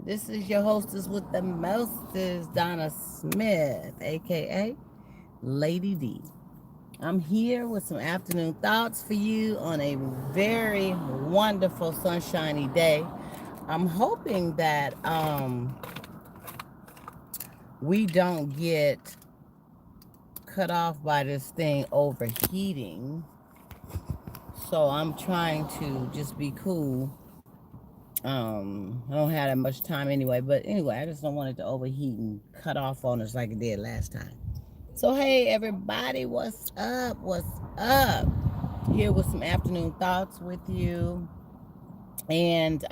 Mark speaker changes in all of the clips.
Speaker 1: This is your hostess with the mostest, Donna Smith, aka Lady D. I'm here with some afternoon thoughts for you on a very wonderful, sunshiny day. I'm hoping that we don't get cut off by this thing overheating. So I'm trying to just be cool. I don't have that much time anyway, but anyway, I just don't want it to overheat and cut off on us like it did last time. So hey everybody, what's up? What's up? Here with some afternoon thoughts with you. And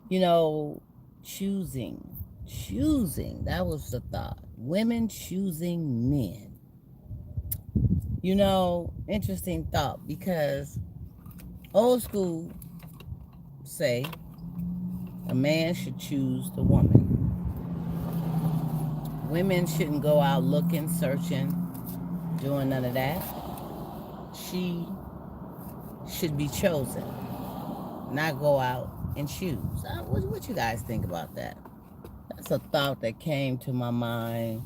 Speaker 1: you know, choosing, that was the thought. Women choosing men. Interesting thought because old school say a man should choose the woman. Women shouldn't go out looking, searching, doing none of that. She should be chosen, not go out and choose. What you guys think about that? That's a thought that came to my mind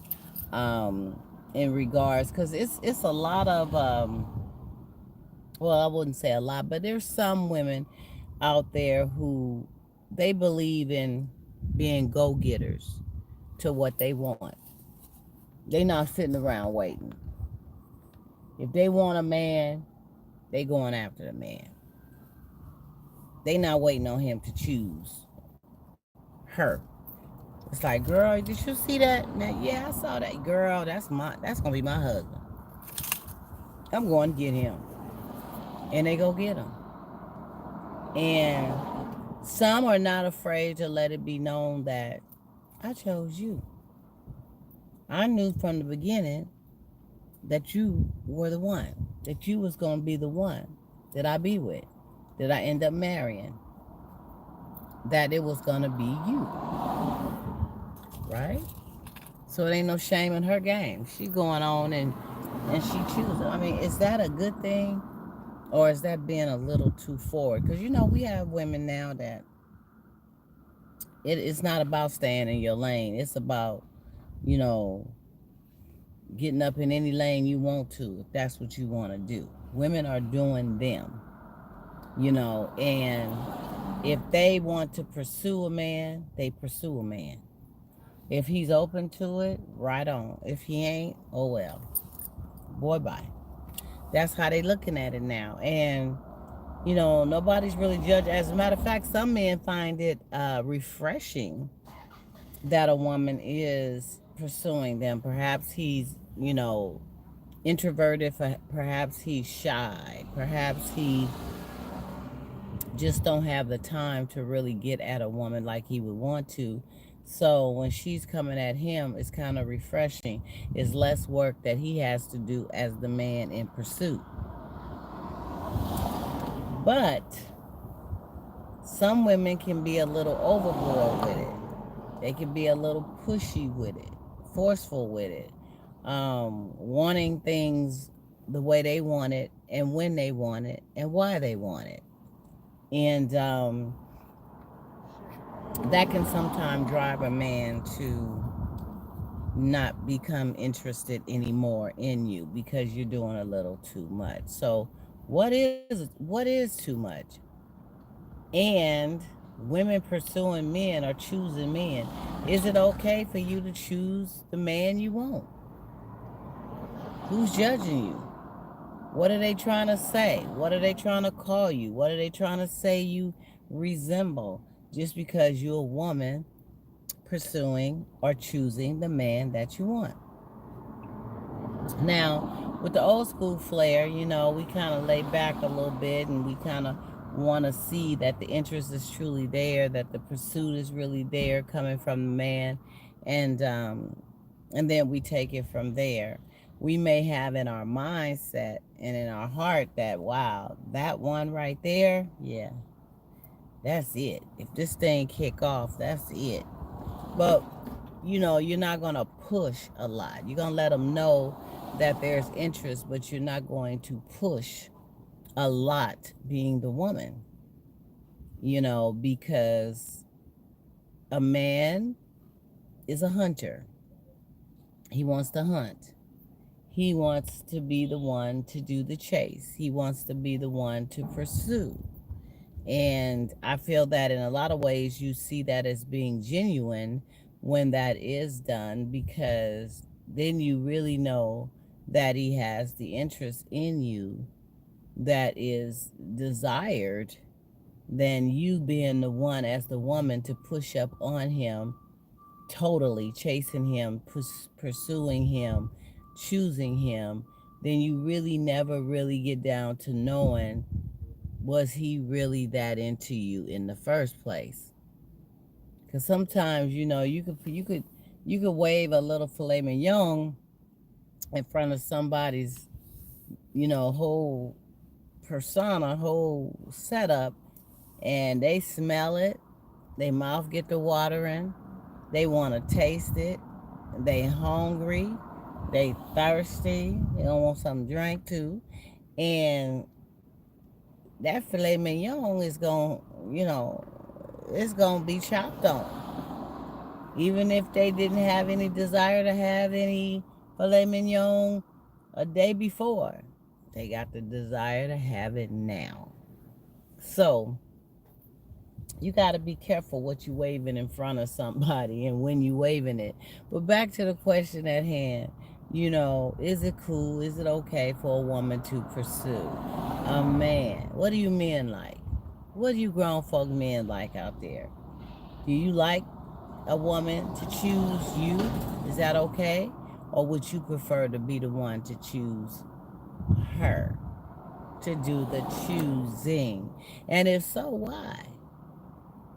Speaker 1: in regards, because it's a lot of well, I wouldn't say a lot, but there's some women out there who they believe in being go-getters to what they want. They not sitting around waiting. If they want a man, they going after the man. They not waiting on him to choose her. It's like, girl, did you see that? Now, yeah, I saw that. Girl, that's gonna be my husband. I'm going to get him. And they go get him. And some are not afraid to let it be known that I chose you. I knew from the beginning that you were the one, that you was going to be the one that I be with, that I end up marrying, that it was going to be you, right? So it ain't no shame in her game. She going on and she choosing. I mean, is that a good thing? Or is that being a little too forward? Because, we have women now that it's not about staying in your lane. It's about, you know, getting up in any lane you want to, if that's what you want to do. Women are doing them, and if they want to pursue a man, they pursue a man. If he's open to it, right on. If he ain't, oh well. Boy, bye. That's how they looking at it now. And, nobody's really judged. As a matter of fact, some men find it refreshing that a woman is pursuing them. Perhaps he's, introverted, perhaps he's shy, perhaps he just don't have the time to really get at a woman like he would want to. So when she's coming at him, it's kind of refreshing. It's less work that he has to do as the man in pursuit. But some women can be a little overboard with it. They can be a little pushy with it, forceful with it, wanting things the way they want it and when they want it and why they want it. And that can sometimes drive a man to not become interested anymore in you because you're doing a little too much. So what is too much? And women pursuing men or choosing men. Is it okay for you to choose the man you want? Who's judging you? What are they trying to say? What are they trying to call you? What are they trying to say you resemble just because you're a woman pursuing or choosing the man that you want? Now, with the old school flair, we kind of lay back a little bit and we kind of want to see that the interest is truly there, that the pursuit is really there coming from the man, and and then we take it from there. We may have in our mindset and in our heart that, wow, that one right there, yeah, that's it. If this thing kick off, that's it. But you're not gonna push a lot. You're gonna let them know that there's interest, but you're not going to push a lot being the woman, because A man is a hunter. He wants to hunt. He wants to be the one to do the chase. He wants to be the one to pursue. And I feel that in a lot of ways you see that as being genuine when that is done, because then you really know that he has the interest in you that is desired, than you being the one as the woman to push up on him, totally chasing him, pursuing him, choosing him. Then you really never really get down to knowing, was he really that into you in the first place? Because sometimes, you could wave a little filet mignon in front of somebody's, whole persona, whole setup, and they smell it, their mouth get to watering, they want to taste it, they hungry, they thirsty, they don't want something to drink too, and that filet mignon is going, it's going to be chopped on. Even if they didn't have any desire to have any filet mignon a day before, they got the desire to have it now. So you got to be careful what you waving in front of somebody and when you waving it. But back to the question at hand, is it cool? Is it okay for a woman to pursue a man? What do you men like? What do you grown folk men like out there? Do you like a woman to choose you? Is that okay? Or would you prefer to be the one to choose her, to do the choosing? And if so, why?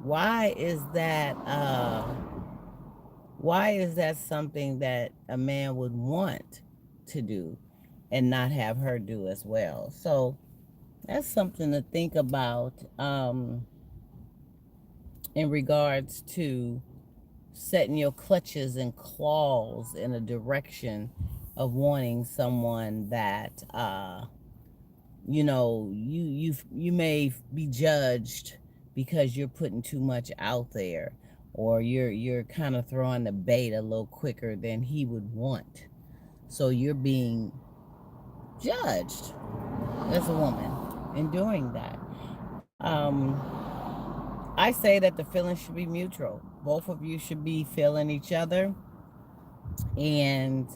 Speaker 1: Why is that? Why is that something that a man would want to do and not have her do as well? So that's something to think about, in regards to setting your clutches and claws in a direction of wanting someone that, you may be judged because you're putting too much out there, or you're kind of throwing the bait a little quicker than he would want. So you're being judged as a woman in doing that. I say that the feelings should be mutual. Both of you should be feeling each other. And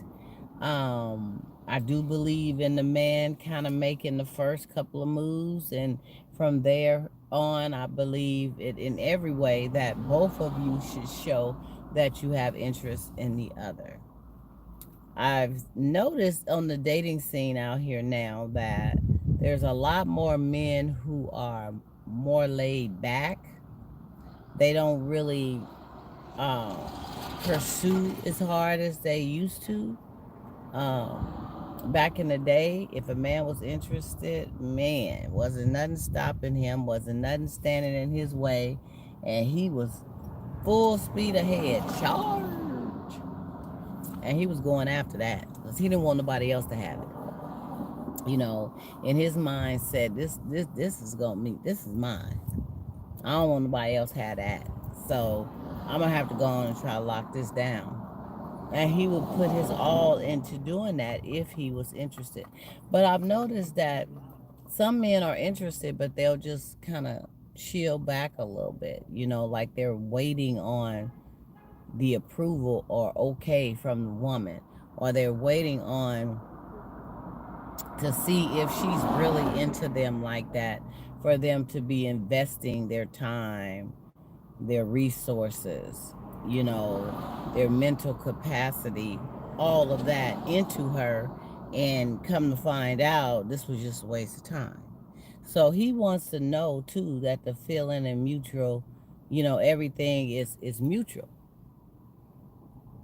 Speaker 1: I do believe in the man kind of making the first couple of moves. And from there on, I believe it in every way that both of you should show that you have interest in the other. I've noticed on the dating scene out here now that there's a lot more men who are more laid back. They don't really pursue as hard as they used to. Back in the day, if a man was interested, man, wasn't nothing stopping him, wasn't nothing standing in his way, and he was full speed ahead, charge, and he was going after that because he didn't want nobody else to have it. In his mind said, this is gonna me, this is mine. I don't want nobody else have that. So I'm gonna have to go on and try to lock this down. And he would put his all into doing that if he was interested. But I've noticed that some men are interested, but they'll just kind of chill back a little bit, like they're waiting on the approval or okay from the woman, or they're waiting on to see if she's really into them like that, for them to be investing their time, their resources, their mental capacity, all of that into her, and come to find out this was just a waste of time. So he wants to know too that the feeling and mutual, everything is mutual.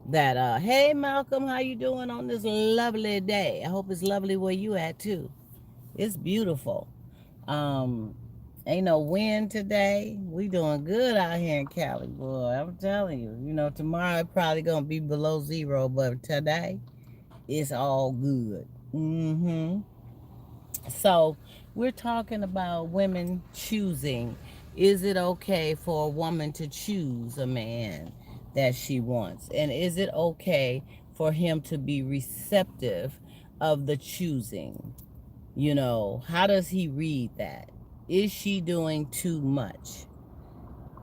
Speaker 1: That hey Malcolm, how you doing on this lovely day? I hope it's lovely where you at too. It's beautiful. um Ain't no wind today. We doing good out here in Cali, boy. I'm telling you. Tomorrow it probably gonna be below zero, but today it's all good. So we're talking about women choosing Is it okay for a woman to choose a man that she wants? And is it okay for him to be receptive of the choosing? You know, how does he read that? Is she doing too much?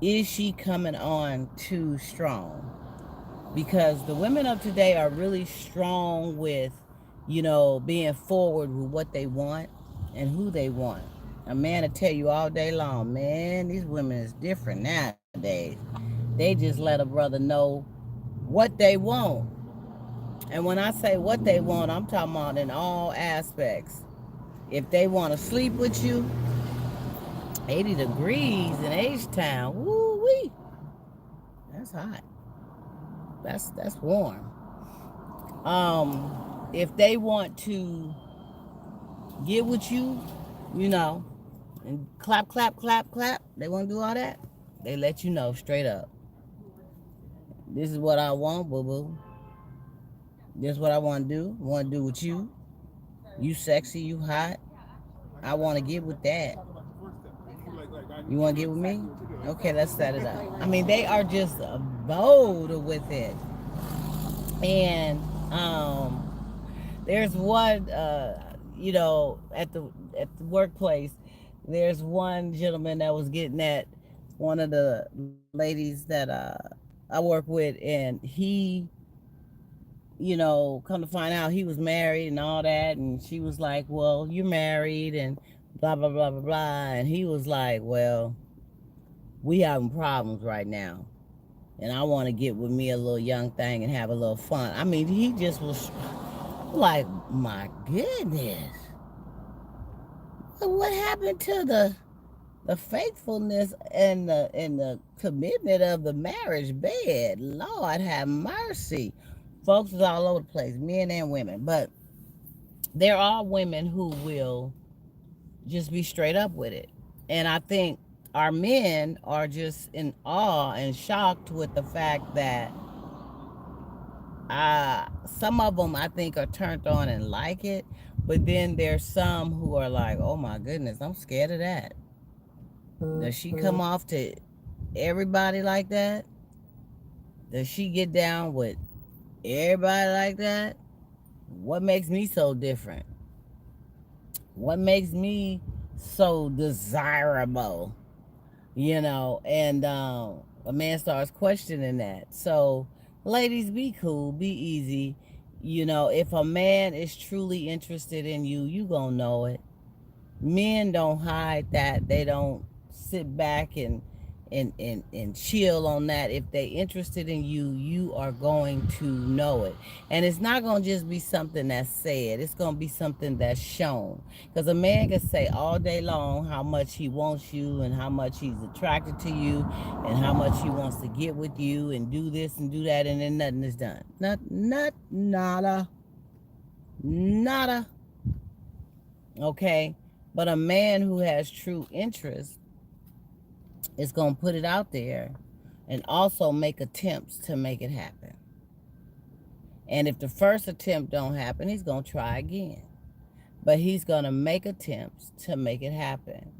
Speaker 1: Is she coming on too strong? Because the women of today are really strong with, being forward with what they want and who they want. A man will tell you all day long, man, these women is different nowadays. They just let a brother know what they want. And when I say what they want, I'm talking about in all aspects. If they want to sleep with you, 80 degrees in H-Town, woo-wee, that's hot. That's warm. If they want to get with you, you know, and clap, clap, clap, clap, they want to do all that, they let you know straight up. This is what I want, boo boo. This is what I want to do. I want to do with you. You sexy, you hot. I want to get with that. You want to get with me? Okay, let's set it up. I mean, they are just bold with it. And there's one, at the workplace, there's one gentleman that was getting at one of the ladies that I work with, and he, come to find out he was married and all that, and she was like, "Well, you're married," and blah blah blah blah blah, and he was like, "Well, we having problems right now, and I want to get with me a little young thing and have a little fun." I mean, he just was like, my goodness, what happened to the faithfulness and the commitment of the marriage bed? Lord have mercy. Folks is all over the place, men and women, but there are women who will just be straight up with it. And I think our men are just in awe and shocked with the fact that some of them I think are turned on and like it, but then there's some who are like, oh my goodness, I'm scared of that. Does she come off to everybody like that? Does she get down with everybody like that? What makes me so different? What makes me so desirable? And a man starts questioning that. So, ladies, be cool, be easy. If a man is truly interested in you, you gonna know it. Men don't hide that. They don't sit back and chill on that. If they interested in you, you are going to know it. And it's not going to just be something that's said. It's going to be something that's shown. Because a man can say all day long how much he wants you and how much he's attracted to you and how much he wants to get with you and do this and do that, and then nothing is done. Nada. Okay? But a man who has true interest is going to put it out there and also make attempts to make it happen. And if the first attempt don't happen, he's going to try again. But he's going to make attempts to make it happen.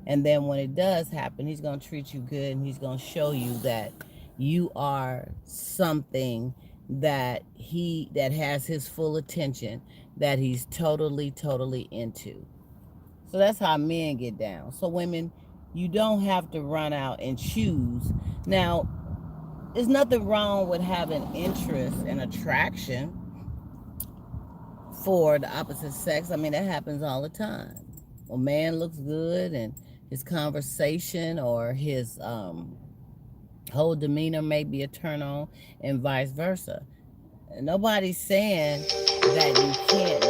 Speaker 1: And then when it does happen, he's going to treat you good, and he's going to show you that you are something that has his full attention, that he's totally into. So that's how men get down. So women, you don't have to run out and choose. Now, there's nothing wrong with having interest and attraction for the opposite sex. I mean, that happens all the time. A man looks good and his conversation or his whole demeanor may be a turn on, and vice versa. Nobody's saying that you can't be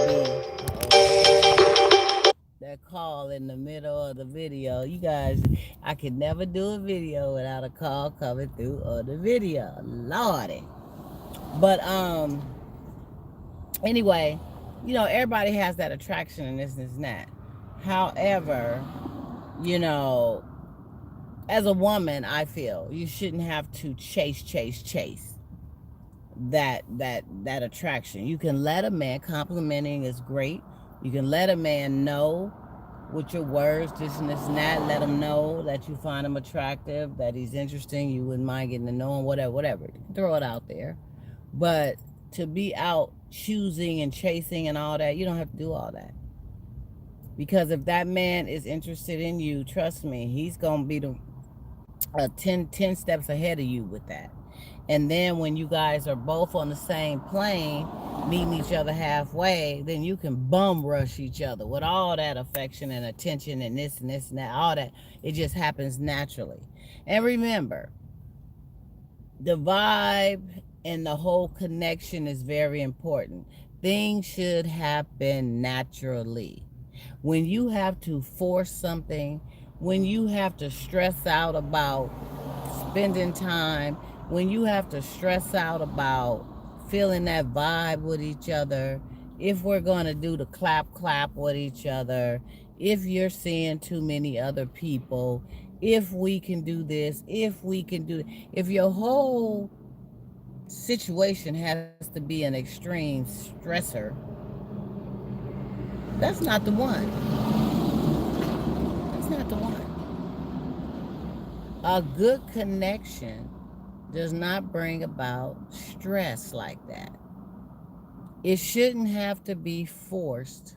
Speaker 1: that call in the middle of the video. You guys, I could never do a video without a call coming through on the video. Lordy. But anyway, everybody has that attraction and this and that. However, as a woman, I feel you shouldn't have to chase that attraction. You can let a man, complimenting is great. You can let a man know with your words, this and this and that. Let him know that you find him attractive, that he's interesting, you wouldn't mind getting to know him, whatever, whatever. Throw it out there. But to be out choosing and chasing and all that, you don't have to do all that. Because if that man is interested in you, trust me, he's going to be 10 steps ahead of you with that. And then when you guys are both on the same plane, meeting each other halfway, then you can bum rush each other with all that affection and attention and this and this and that, all that. It just happens naturally. And remember, the vibe and the whole connection is very important. Things should happen naturally. When you have to force something, when you have to stress out about spending time, when you have to stress out about feeling that vibe with each other, if we're going to do the clap with each other, if you're seeing too many other people, if we can do this, if we can do, if your whole situation has to be an extreme stressor, that's not the one. That's not the one. A good connection does not bring about stress like that. It shouldn't have to be forced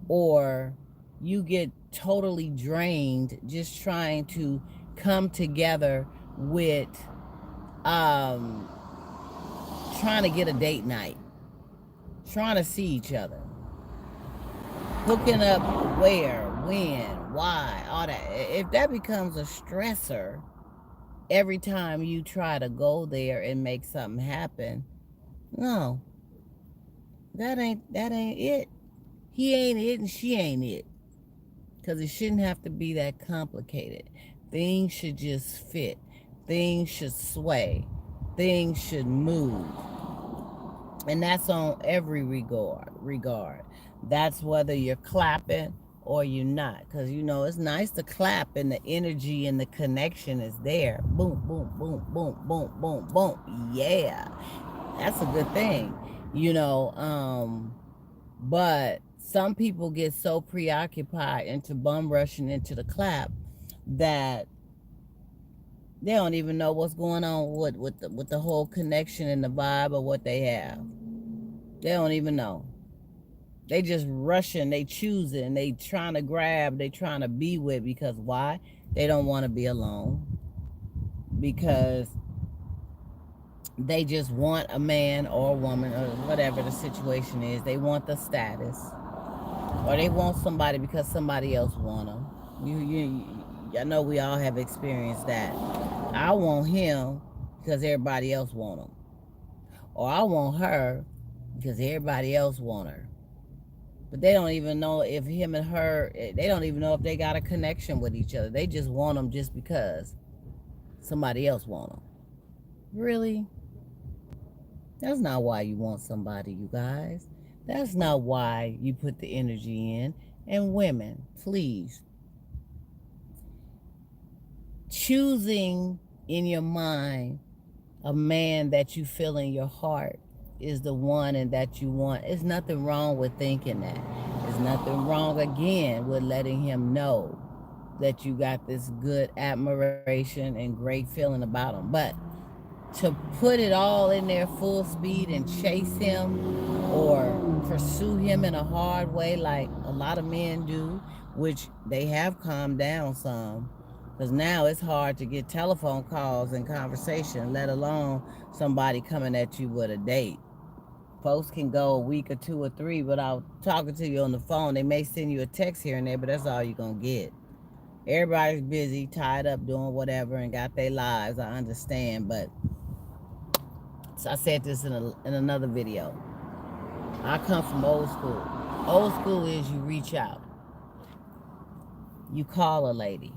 Speaker 1: or you get totally drained just trying to come together with trying to get a date night, trying to see each other, hooking up where, when, why, all that. If that becomes a stressor every time you try to go there and make something happen, no, that ain't it. He ain't it and she ain't it. Because it shouldn't have to be that complicated. Things should just fit. Things should sway. Things should move. And that's on every regard. That's whether you're clapping or you're not. Because, you know, it's nice to clap and the energy and the connection is there. Boom, boom, boom, boom, boom, boom, boom. Yeah. That's a good thing. You know, but some people get so preoccupied into bum rushing into the clap that they don't even know what's going on with the whole connection and the vibe of what they have. They don't even know. They just rushing, they choosing, they trying to grab, they trying to be with, because why? They don't want to be alone. Because they just want a man or a woman or whatever the situation is. They want the status. Or they want somebody because somebody else want them. I know we all have experienced that. I want him because everybody else want him. Or I want her because everybody else want her. But they don't even know if him and her, they don't even know if they got a connection with each other. They just want them just because somebody else want them. Really? That's not why you want somebody, you guys. That's not why you put the energy in. And women, please. Choosing in your mind a man that you feel in your heart is the one and that you want. There's nothing wrong with thinking that. There's nothing wrong, again, with letting him know that you got this good admiration and great feeling about him. But to put it all in there full speed and chase him or pursue him in a hard way like a lot of men do, which they have calmed down some, because now it's hard to get telephone calls and conversation, let alone somebody coming at you with a date. Folks can go a week or 2 or 3 without talking to you on the phone. They may send you a text here and there, but that's all you're going to get. Everybody's busy, tied up, doing whatever, and got their lives. I understand, but I said this in another video. I come from old school. Old school is you reach out. You call a lady.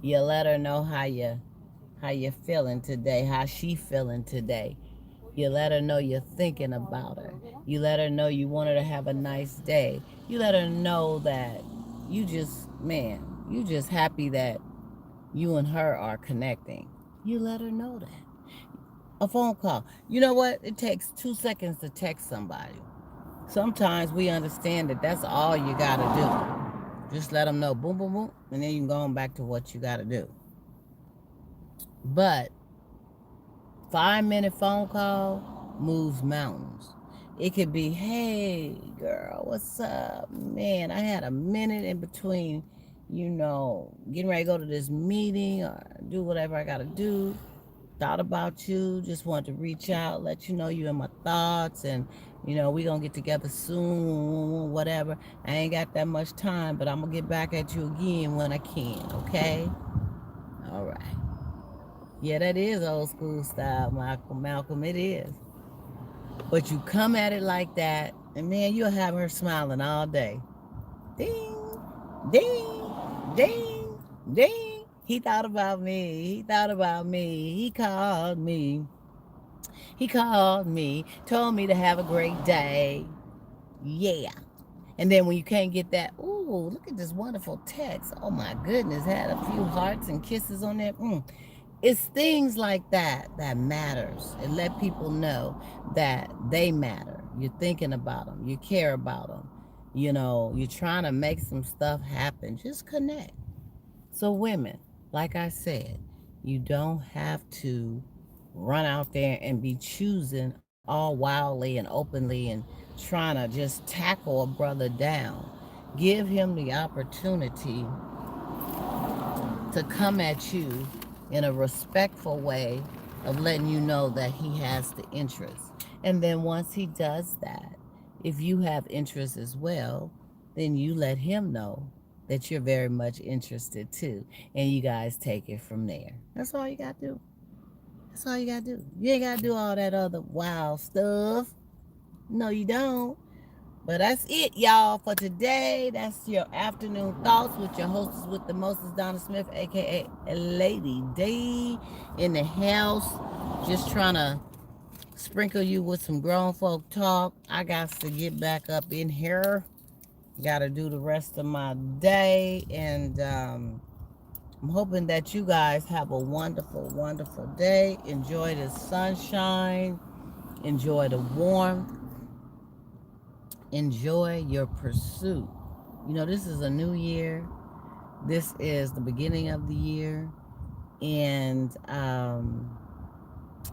Speaker 1: You let her know how you're feeling today, how she feeling today. You let her know you're thinking about her. You let her know you want her to have a nice day. You let her know that you just happy that you and her are connecting. You let her know that. A phone call. You know what? It takes 2 seconds to text somebody. Sometimes we understand that that's all you got to do. Just let them know, boom, boom, boom, and then you can go on back to what you got to do. But 5-minute phone call moves mountains. It could be, hey, girl, what's up? Man, I had a minute in between, getting ready to go to this meeting or do whatever I got to do. Thought about you, just wanted to reach out, let you know you in my thoughts, and we gonna get together soon, whatever. I ain't got that much time, but I'm gonna get back at you again when I can, okay? All right. Yeah, that is old school style, Malcolm, it is. But you come at it like that, and man, you'll have her smiling all day. Ding, ding, ding, ding. He thought about me. He thought about me. He called me. He called me, told me to have a great day. Yeah. And then when you can't get that, ooh, look at this wonderful text. Oh my goodness, had a few hearts and kisses on there. It's things like that that matters. And let people know that they matter. You're thinking about them. You care about them. You're trying to make some stuff happen. Just connect. So women, like I said, you don't have to run out there and be choosing all wildly and openly and trying to just tackle a brother down. Give him the opportunity to come at you in a respectful way of letting you know that he has the interest. And then once he does that, if you have interest as well, then you let him know that you're very much interested too. And you guys take it from there. That's all you got to do. That's all you got to do. You ain't got to do all that other wild stuff. No, you don't. But that's it, y'all, for today. That's your afternoon thoughts with your hostess with the mostest, Donna Smith, a.k.a. Lady D, in the house. Just trying to sprinkle you with some grown folk talk. I got to get back up in here. Got to do the rest of my day. And I'm hoping that you guys have a wonderful, wonderful day. Enjoy the sunshine. Enjoy the warmth. Enjoy your pursuit. This is a new year. This is the beginning of the year. And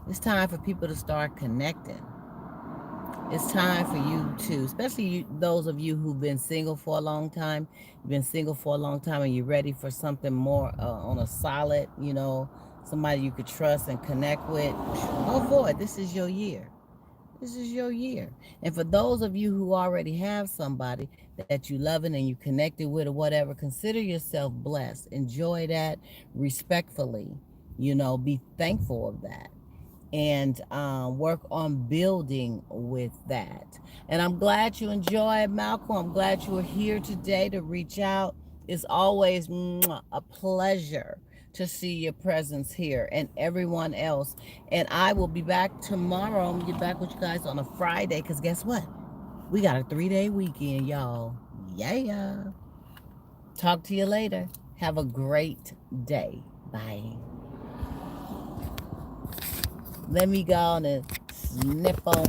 Speaker 1: it's time for people to start connecting. It's time for you to, especially those of you who've been single for a long time, and you're ready for something more on a solid, somebody you could trust and connect with. Go for it. This is your year. This is your year. And for those of you who already have somebody that you loving and you connected with or whatever, consider yourself blessed. Enjoy that respectfully. Be thankful of that. And work on building with that. And I'm glad you enjoyed, Malcolm. I'm glad you were here today to reach out. It's always a pleasure to see your presence here and everyone else. And I will be back tomorrow. I'm going to get back with you guys on a Friday because guess what? We got a 3-day weekend, y'all. Yeah. Talk to you later. Have a great day. Bye. Let me go on and snip on